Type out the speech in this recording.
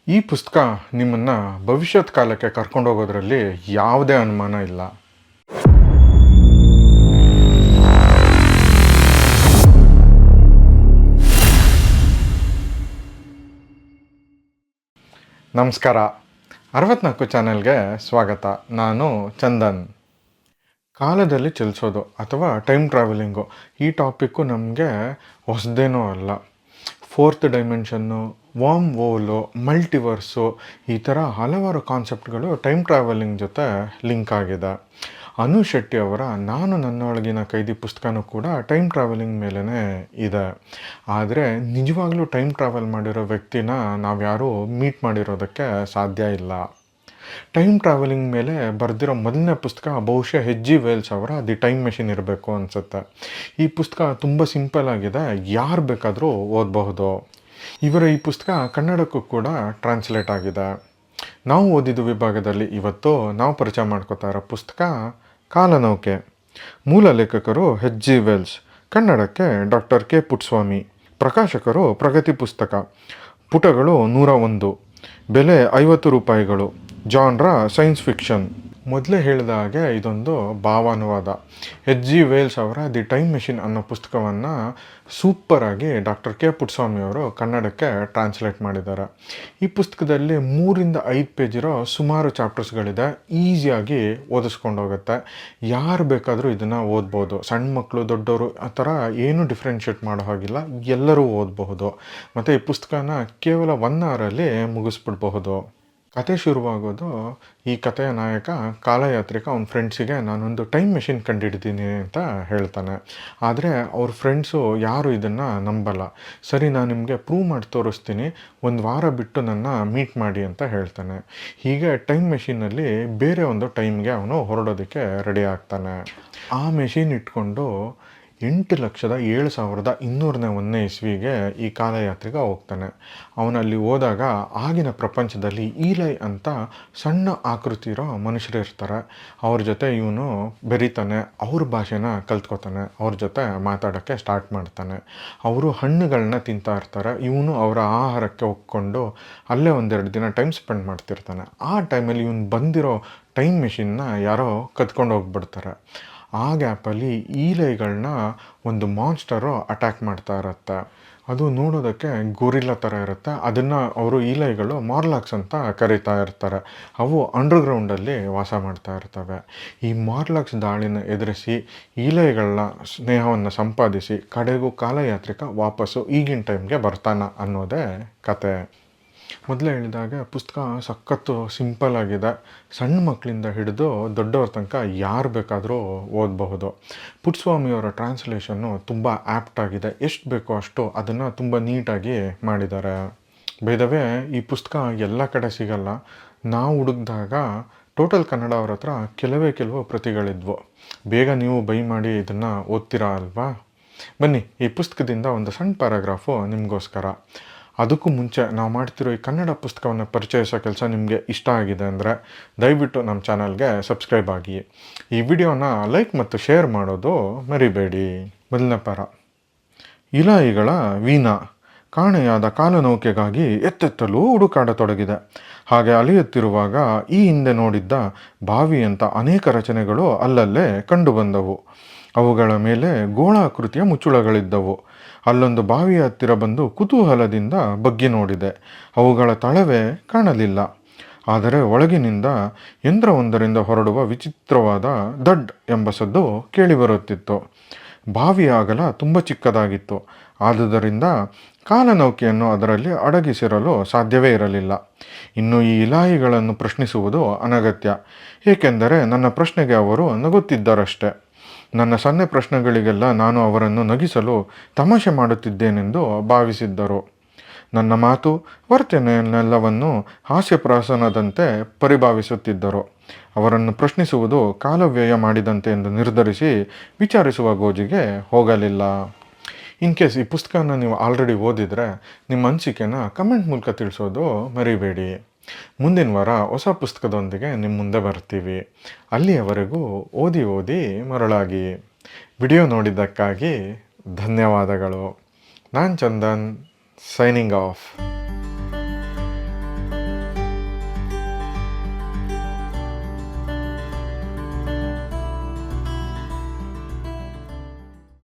ಈ ಪುಸ್ತಕ ನಿಮ್ಮನ್ನು ಭವಿಷ್ಯತ್ ಕಾಲಕ್ಕೆ ಕರ್ಕೊಂಡು ಹೋಗೋದ್ರಲ್ಲಿ ಯಾವುದೇ ಅನುಮಾನ ಇಲ್ಲ. ನಮಸ್ಕಾರ, 64 ಚಾನೆಲ್ಗೆ ಸ್ವಾಗತ. ನಾನು ಚಂದನ್. ಕಾಲದಲ್ಲಿ ಚಲಿಸೋದು ಅಥವಾ ಟೈಮ್ ಟ್ರಾವೆಲಿಂಗು ಈ ಟಾಪಿಕ್ಕು ನಮಗೆ ಹೊಸದೇನೂ ಅಲ್ಲ. ಫೋರ್ತ್ ಡೈಮೆನ್ಷನ್ನು, ವಾರ್ಮ್ ವೋಲು, ಮಲ್ಟಿವರ್ಸು ಈ ಥರ ಹಲವಾರು ಕಾನ್ಸೆಪ್ಟ್ಗಳು ಟೈಮ್ ಟ್ರಾವೆಲಿಂಗ್ ಜೊತೆ ಲಿಂಕ್ ಆಗಿದೆ. ಅನು ಶೆಟ್ಟಿ ಅವರ ನಾನು ನನ್ನೊಳಗಿನ ಕೈದಿ ಪುಸ್ತಕನೂ ಕೂಡ ಟೈಮ್ ಟ್ರಾವೆಲಿಂಗ್ ಮೇಲೇ ಇದೆ. ಆದರೆ ನಿಜವಾಗ್ಲೂ ಟೈಮ್ ಟ್ರಾವೆಲ್ ಮಾಡಿರೋ ವ್ಯಕ್ತಿನ ನಾವ್ಯಾರೂ ಮೀಟ್ ಮಾಡಿರೋದಕ್ಕೆ ಸಾಧ್ಯ ಇಲ್ಲ. ಟೈಮ್ ಟ್ರಾವೆಲಿಂಗ್ ಮೇಲೆ ಬರೆದಿರೋ ಮೊದಲನೇ ಪುಸ್ತಕ ಬಹುಶಃ H.G. ವೆಲ್ಸ್ ಅವರ ದಿ ಟೈಮ್ ಮೆಷಿನ್ ಇರಬೇಕು ಅನಿಸುತ್ತೆ. ಈ ಪುಸ್ತಕ ತುಂಬ ಸಿಂಪಲ್ ಆಗಿದೆ, ಯಾರು ಬೇಕಾದರೂ ಓದಬಹುದು. ಇವರ ಈ ಪುಸ್ತಕ ಕನ್ನಡಕ್ಕೂ ಕೂಡ ಟ್ರಾನ್ಸ್ಲೇಟ್ ಆಗಿದೆ. ನಾವು ಓದಿದ ವಿಭಾಗದಲ್ಲಿ ಇವತ್ತು ನಾವು ಪರಿಚಯ ಮಾಡ್ಕೋತಾ ಇರೋ ಪುಸ್ತಕ ಕಾಲನೌಕೆ. ಮೂಲ ಲೇಖಕರು H.G. ವೆಲ್ಸ್, ಕನ್ನಡಕ್ಕೆ ಡಾಕ್ಟರ್ ಕೆ ಪುಟ್ಟಸ್ವಾಮಿ, ಪ್ರಕಾಶಕರು ಪ್ರಗತಿ ಪುಸ್ತಕ, ಪುಟಗಳು 101, ಬೆಲೆ 50 ರೂಪಾಯಿಗಳು, ಜಾನ್ರ ಸೈನ್ಸ್ ಫಿಕ್ಷನ್. ಮೊದಲೇ ಹೇಳಿದ ಹಾಗೆ ಇದೊಂದು ಭಾವಾನುವಾದ. H.G. ವೆಲ್ಸ್ ಅವರ ದಿ ಟೈಮ್ ಮೆಷಿನ್ ಅನ್ನೋ ಪುಸ್ತಕವನ್ನು ಸೂಪರಾಗಿ ಡಾಕ್ಟರ್ ಕೆ ಪುಟ್ಟಸ್ವಾಮಿ ಅವರು ಕನ್ನಡಕ್ಕೆ ಟ್ರಾನ್ಸ್ಲೇಟ್ ಮಾಡಿದ್ದಾರೆ. ಈ ಪುಸ್ತಕದಲ್ಲಿ 3-5 ಪೇಜ್ ಇರೋ ಸುಮಾರು ಚಾಪ್ಟರ್ಸ್ಗಳಿದೆ. ಈಸಿಯಾಗಿ ಓದಿಸ್ಕೊಂಡು ಹೋಗುತ್ತೆ. ಯಾರು ಬೇಕಾದರೂ ಇದನ್ನು ಓದ್ಬೋದು. ಸಣ್ಣ ಮಕ್ಕಳು, ದೊಡ್ಡವರು ಆ ಥರ ಏನೂ ಡಿಫ್ರೆನ್ಷಿಯೇಟ್ ಮಾಡೋ ಹಾಗಿಲ್ಲ, ಎಲ್ಲರೂ ಓದಬಹುದು. ಮತ್ತು ಈ ಪುಸ್ತಕನ ಕೇವಲ 1 ಅವರಲ್ಲಿ ಮುಗಿಸ್ಬಿಡ್ಬಹುದು. ಕತೆ ಶುರುವಾಗೋದು ಈ ಕಥೆಯ ನಾಯಕ ಕಾಲಯಾತ್ರಿಕ ಅವನ ಫ್ರೆಂಡ್ಸಿಗೆ ನಾನೊಂದು ಟೈಮ್ ಮೆಷಿನ್ ಕಂಡುಹಿಡಿದೀನಿ ಅಂತ ಹೇಳ್ತಾನೆ. ಆದರೆ ಅವ್ರ ಫ್ರೆಂಡ್ಸು ಯಾರು ಇದನ್ನು ನಂಬಲ್ಲ. ಸರಿ, ನಾನು ನಿಮಗೆ ಪ್ರೂವ್ ಮಾಡಿ ತೋರಿಸ್ತೀನಿ, 1 ವಾರ ಬಿಟ್ಟು ನನ್ನ ಮೀಟ್ ಮಾಡಿ ಅಂತ ಹೇಳ್ತಾನೆ. ಹೀಗೆ ಟೈಮ್ ಮೆಷಿನಲ್ಲಿ ಬೇರೆ ಒಂದು ಟೈಮ್ಗೆ ಅವನು ಹೊರಡೋದಕ್ಕೆ ರೆಡಿ ಆಗ್ತಾನೆ. ಆ ಮೆಷಿನ್ ಇಟ್ಕೊಂಡು 8,07,201 ಇಸ್ವಿಗೆ ಈ ಕಾಲಯಾತ್ರಿಗ ಹೋಗ್ತಾನೆ. ಅವನಲ್ಲಿ ಹೋದಾಗ ಆಗಿನ ಪ್ರಪಂಚದಲ್ಲಿ ಈಲೈ ಅಂತ ಸಣ್ಣ ಆಕೃತಿ ಇರೋ ಮನುಷ್ಯರು ಇರ್ತಾರೆ. ಅವ್ರ ಜೊತೆ ಇವನು ಬೆರೀತಾನೆ, ಅವ್ರ ಭಾಷೆನ ಕಲ್ತ್ಕೋತಾನೆ, ಅವ್ರ ಜೊತೆ ಮಾತಾಡೋಕ್ಕೆ ಸ್ಟಾರ್ಟ್ ಮಾಡ್ತಾನೆ. ಅವರು ಹಣ್ಣುಗಳನ್ನ ತಿಂತಾ ಇರ್ತಾರೆ. ಇವನು ಅವರ ಆಹಾರಕ್ಕೆ ಒಕ್ಕೊಂಡು ಅಲ್ಲೇ 1-2 ದಿನ ಟೈಮ್ ಸ್ಪೆಂಡ್ ಮಾಡ್ತಿರ್ತಾನೆ. ಆ ಟೈಮಲ್ಲಿ ಇವನು ಬಂದಿರೋ ಟೈಮ್ ಮೆಷಿನ್ನ ಯಾರೋ ಕದ್ಕೊಂಡು ಹೋಗ್ಬಿಡ್ತಾರೆ. ಆ ಗ್ಯಾಪಲ್ಲಿ ಈಲೈಗಳನ್ನ ಒಂದು ಮಾನ್ಸ್ಟರು ಅಟ್ಯಾಕ್ ಮಾಡ್ತಾ ಇರುತ್ತೆ. ಅದು ನೋಡೋದಕ್ಕೆ ಗೊರಿಲ್ಲ ಥರ ಇರುತ್ತೆ. ಅದನ್ನು ಅವರು ಈಲೈಗಳು ಮಾರ್ಲಾಕ್ಸ್ ಅಂತ ಕರೀತಾ ಇರ್ತಾರೆ. ಅವು ಅಂಡರ್ಗ್ರೌಂಡಲ್ಲಿ ವಾಸ ಮಾಡ್ತಾ ಇರ್ತವೆ. ಈ ಮಾರ್ಲಾಕ್ಸ್ ದಾಳಿನ ಎದುರಿಸಿ ಈಲೈಗಳನ್ನ ಸ್ನೇಹವನ್ನು ಸಂಪಾದಿಸಿ ಕಡೆಗೂ ಕಾಲಯಾತ್ರಿಕ ವಾಪಸ್ಸು ಈಗಿನ ಟೈಮ್ಗೆ ಬರ್ತಾನೆ ಅನ್ನೋದೇ ಕತೆ. ಮೊದಲೇ ಹೇಳಿದಾಗ ಪುಸ್ತಕ ಸಖತ್ತು ಸಿಂಪಲ್ ಆಗಿದೆ. ಸಣ್ಣ ಮಕ್ಕಳಿಂದ ಹಿಡಿದು ದೊಡ್ಡವ್ರ ತನಕ ಯಾರು ಬೇಕಾದರೂ ಓದಬಹುದು. ಪುಟ್ಟಸ್ವಾಮಿಯವರ ಟ್ರಾನ್ಸ್ಲೇಷನ್ನು ತುಂಬ ಆ್ಯಪ್ಟ್ ಆಗಿದೆ. ಎಷ್ಟು ಬೇಕೋ ಅಷ್ಟು ಅದನ್ನು ತುಂಬ ನೀಟಾಗಿ ಮಾಡಿದ್ದಾರೆ. ಬೈದವೇ ಈ ಪುಸ್ತಕ ಎಲ್ಲ ಕಡೆ ಸಿಗಲ್ಲ. ನಾವು ಹುಡುಕಿದಾಗ ಟೋಟಲ್ ಕನ್ನಡ ಅವ್ರ ಹತ್ರ ಕೆಲವು ಪ್ರತಿಗಳಿದ್ವು. ಬೇಗ ನೀವು ಬೈ ಮಾಡಿ ಇದನ್ನು ಓದ್ತೀರಾ ಅಲ್ವಾ? ಬನ್ನಿ, ಈ ಪುಸ್ತಕದಿಂದ ಒಂದು ಸಣ್ಣ ಪ್ಯಾರಾಗ್ರಾಫು ನಿಮಗೋಸ್ಕರ. ಅದಕ್ಕೂ ಮುಂಚೆ ನಾವು ಮಾಡ್ತಿರೋ ಈ ಕನ್ನಡ ಪುಸ್ತಕವನ್ನು ಪರಿಚಯಿಸೋ ಕೆಲಸ ನಿಮಗೆ ಇಷ್ಟ ಆಗಿದೆ ಅಂದರೆ ದಯವಿಟ್ಟು ನಮ್ಮ ಚಾನಲ್ಗೆ ಸಬ್ಸ್ಕ್ರೈಬ್ ಆಗಿ. ಈ ವಿಡಿಯೋನ ಲೈಕ್ ಮತ್ತು ಶೇರ್ ಮಾಡೋದು ಮರಿಬೇಡಿ. ಮೊದಲನೇ ಪ್ಯಾರ. ಇಲಾಯಿಗಳ ವೀಣಾ ಕಾಣೆಯಾದ ಕಾಲನೌಕೆಗಾಗಿ ಎತ್ತೆತ್ತಲು ಹುಡುಕಾಡತೊಡಗಿದೆ. ಹಾಗೆ ಅಲೆಯುತ್ತಿರುವಾಗ ಈ ಹಿಂದೆ ನೋಡಿದ್ದ ಬಾವಿಯಂಥ ಅನೇಕ ರಚನೆಗಳು ಅಲ್ಲಲ್ಲೇ ಕಂಡುಬಂದವು. ಅವುಗಳ ಮೇಲೆ ಗೋಳಾಕೃತಿಯ ಮುಚ್ಚುಳಗಳಿದ್ದವು. ಅಲ್ಲೊಂದು ಬಾವಿಯ ಹತ್ತಿರ ಬಂದು ಕುತೂಹಲದಿಂದ ಬಗ್ಗಿ ನೋಡಿದೆ. ಅವುಗಳ ತಳವೇ ಕಾಣಲಿಲ್ಲ. ಆದರೆ ಒಳಗಿನಿಂದ ಯಂತ್ರವೊಂದರಿಂದ ಹೊರಡುವ ವಿಚಿತ್ರವಾದ ದಡ್ ಎಂಬ ಸದ್ದು ಕೇಳಿಬರುತ್ತಿತ್ತು. ಬಾವಿಯ ಅಗಲ ತುಂಬ ಚಿಕ್ಕದಾಗಿತ್ತು. ಆದುದರಿಂದ ಕಾಲನೌಕೆಯನ್ನು ಅದರಲ್ಲಿ ಅಡಗಿಸಿರಲು ಸಾಧ್ಯವೇ ಇರಲಿಲ್ಲ. ಇನ್ನು ಈ ಇಲಾಯಿಗಳನ್ನು ಪ್ರಶ್ನಿಸುವುದು ಅನಗತ್ಯ, ಏಕೆಂದರೆ ನನ್ನ ಪ್ರಶ್ನೆಗೆ ಅವರು ನಗುತ್ತಿದ್ದರಷ್ಟೆ. ನನ್ನ ಸಣ್ಣ ಪ್ರಶ್ನೆಗಳಿಗೆಲ್ಲ ನಾನು ಅವರನ್ನು ನಗಿಸಲು ತಮಾಷೆ ಮಾಡುತ್ತಿದ್ದೇನೆಂದು ಭಾವಿಸಿದ್ದರು. ನನ್ನ ಮಾತು ವರ್ತನೆಯನ್ನೆಲ್ಲವನ್ನು ಹಾಸ್ಯಪ್ರಾಸನದಂತೆ ಪರಿಭಾವಿಸುತ್ತಿದ್ದರು. ಅವರನ್ನು ಪ್ರಶ್ನಿಸುವುದು ಕಾಲವ್ಯಯ ಮಾಡಿದಂತೆ ಎಂದು ನಿರ್ಧರಿಸಿ ವಿಚಾರಿಸುವ ಗೋಜಿಗೆ ಹೋಗಲಿಲ್ಲ. ಇನ್ ಕೇಸ್ ಈ ಪುಸ್ತಕನ ನೀವು ಆಲ್ರೆಡಿ ಓದಿದರೆ ನಿಮ್ಮ ಅನಿಸಿಕೆನ ಕಮೆಂಟ್ ಮೂಲಕ ತಿಳಿಸೋದು ಮರಿಬೇಡಿ. ಮುಂದಿನ ವಾರ ಹೊಸ ಪುಸ್ತಕದೊಂದಿಗೆ ನಿಮ್ಮ ಮುಂದೆ ಬರ್ತೀವಿ. ಅಲ್ಲಿಯವರೆಗೂ ಓದಿ ಮರಳಾಗಿ. ವಿಡಿಯೋ ನೋಡಿದ್ದಕ್ಕಾಗಿ ಧನ್ಯವಾದಗಳು. ನಾನು ಚಂದನ್, ಸೈನಿಂಗ್ ಆಫ್.